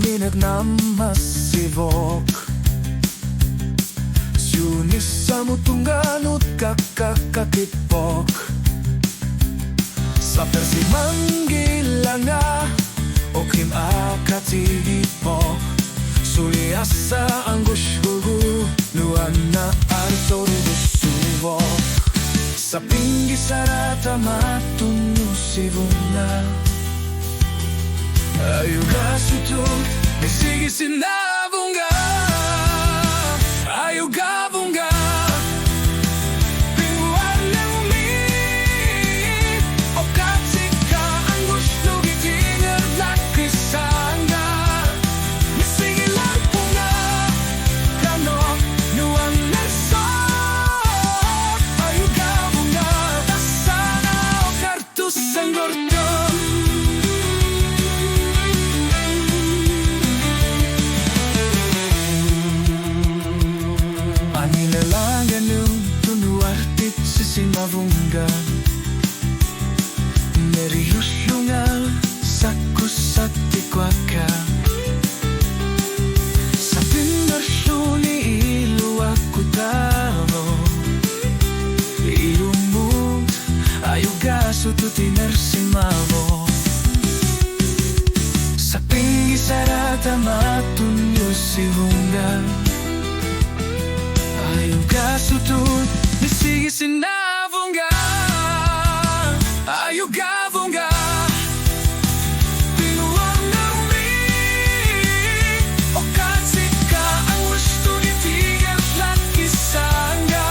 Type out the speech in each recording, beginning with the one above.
minagnamasivok Sunis sa mutunganot kakakakipok Sa persimanggilanga o kimakatihipok Suliasa ang gushgugu nuan na artorubusubok Sa pinggi sarata matunyusivuna Ayuga sutun, sige sinabunga Ayuga bunga Pinguan ng umi O katika ang gusto gitingar lakisanga Sige lang bunga Kano nuang nasot Ayuga bunga Tasana o kartus ang gordo Anilalangan yung tunuartit sa sinabungga Nerius lungal sa kusat tikwaka Sa pindarsuni iluwak kutaro Ilumut ayuga sututin ersimavo Sa pinggi sarata matunyo si hungal Ayuga sutun, sige sinabunga Ayuga bunga Pinuang ng umi O katika ang gusto itigal lakisanga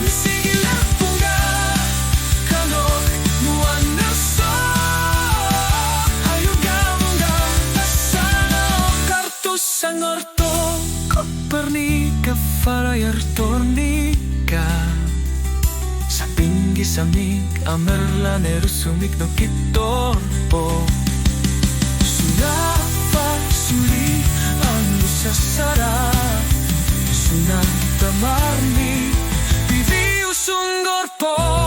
Sige lang bunga Kanok muan na so Ayuga bunga Nasana o kartus ang orto Kopernika farayar tornika Sa pinggi samig amerlaner sumik no kitorpo Sunafa suli ang lusasara Sunang tamarni Pivi usung gorpo